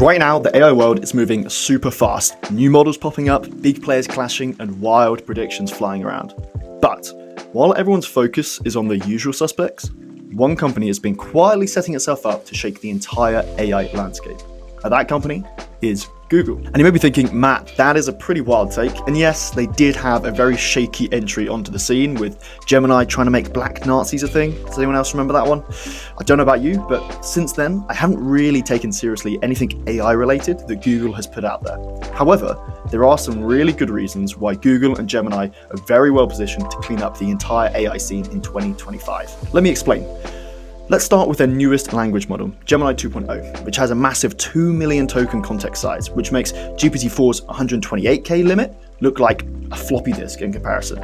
Right now, the AI world is moving super fast. New models popping up, big players clashing, and wild predictions flying around. But while everyone's focus is on the usual suspects, one company has been quietly setting itself up to shake the entire AI landscape. And that company is Google. And you may be thinking, Matt, that is a pretty wild take. And yes, they did have a very shaky entry onto the scene with Gemini trying to make black Nazis a thing. Does anyone else remember that one? I don't know about you, but since then, I haven't really taken seriously anything AI related that Google has put out there. However, there are some really good reasons why Google and Gemini are very well positioned to clean up the entire AI scene in 2025. Let me explain. Let's start with their newest language model, Gemini 2.0, which has a massive 2 million token context size, which makes GPT-4's 128K limit look like a floppy disk in comparison.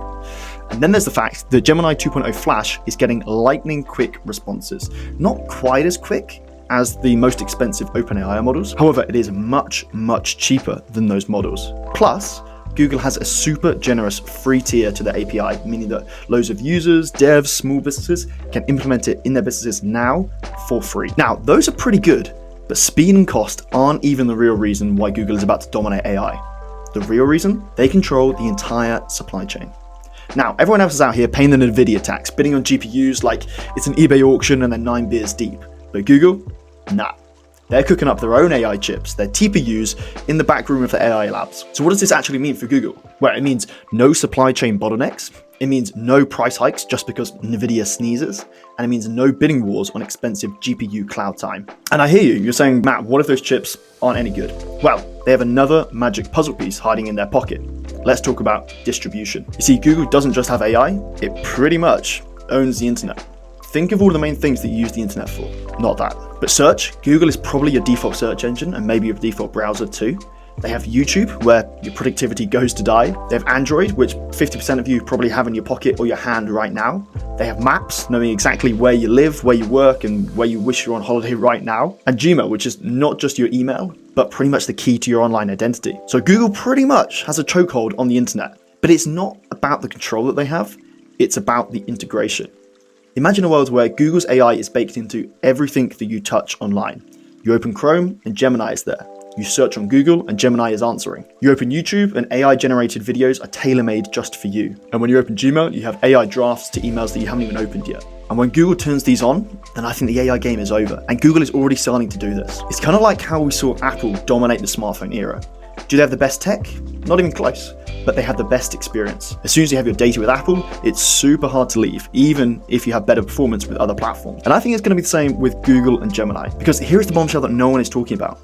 And then there's the fact that Gemini 2.0 Flash is getting lightning quick responses. Not quite as quick as the most expensive OpenAI models. However, it is much, much cheaper than those models. Plus, Google has a super generous free tier to the API, meaning that loads of users, devs, small businesses can implement it in their businesses now for free. Now, those are pretty good, but speed and cost aren't even the real reason why Google is about to dominate AI. The real reason? They control the entire supply chain. Now, everyone else is out here paying the NVIDIA tax, bidding on GPUs like it's an eBay auction and they're 9 beers deep. But Google? Nah. They're cooking up their own AI chips, their TPUs, in the back room of the AI labs. So what does this actually mean for Google? Well, it means no supply chain bottlenecks, it means no price hikes just because NVIDIA sneezes, and it means no bidding wars on expensive GPU cloud time. And I hear you, you're saying, Matt, what if those chips aren't any good? Well, they have another magic puzzle piece hiding in their pocket. Let's talk about distribution. You see, Google doesn't just have AI, it pretty much owns the internet. Think of all the main things that you use the internet for. Not that. But search, Google is probably your default search engine and maybe your default browser too. They have YouTube, where your productivity goes to die. They have Android, which 50% of you probably have in your pocket or your hand right now. They have Maps, knowing exactly where you live, where you work, and where you wish you're on holiday right now. And Gmail, which is not just your email, but pretty much the key to your online identity. So Google pretty much has a chokehold on the internet. But it's not about the control that they have, it's about the integration. Imagine a world where Google's AI is baked into everything that you touch online. You open Chrome and Gemini is there. You search on Google and Gemini is answering. You open YouTube and AI-generated videos are tailor-made just for you. And when you open Gmail, you have AI drafts to emails that you haven't even opened yet. And when Google turns these on, then I think the AI game is over. And Google is already starting to do this. It's kind of like how we saw Apple dominate the smartphone era. Do they have the best tech? Not even close, but they have the best experience. As soon as you have your data with Apple, it's super hard to leave, even if you have better performance with other platforms. And I think it's going to be the same with Google and Gemini, because here's the bombshell that no one is talking about.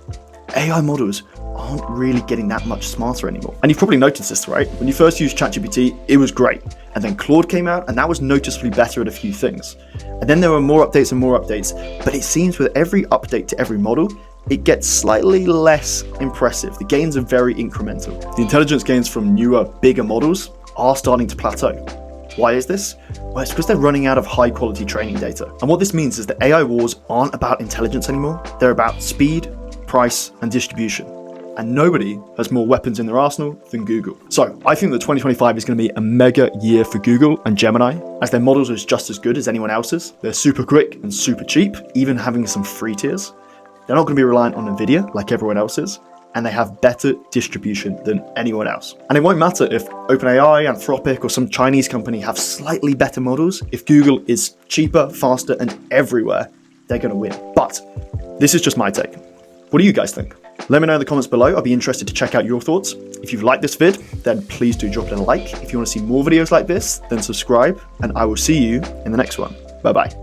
AI models aren't really getting that much smarter anymore. And you've probably noticed this, right? When you first used ChatGPT, it was great. And then Claude came out, and that was noticeably better at a few things. And then there were more updates and more updates, but it seems with every update to every model, it gets slightly less impressive. The gains are very incremental. The intelligence gains from newer, bigger models are starting to plateau. Why is this? Well, it's because they're running out of high quality training data. And what this means is that AI wars aren't about intelligence anymore. They're about speed, price, and distribution. And nobody has more weapons in their arsenal than Google. So I think that 2025 is going to be a mega year for Google and Gemini, as their models are just as good as anyone else's. They're super quick and super cheap, even having some free tiers. They're not going to be reliant on NVIDIA like everyone else is, and they have better distribution than anyone else. And it won't matter if OpenAI, Anthropic, or some Chinese company have slightly better models. If Google is cheaper, faster, and everywhere, they're going to win. But this is just my take. What do you guys think? Let me know in the comments below. I'll be interested to check out your thoughts. If you've liked this vid, then please do drop it a like. If you want to see more videos like this, then subscribe, and I will see you in the next one. Bye-bye.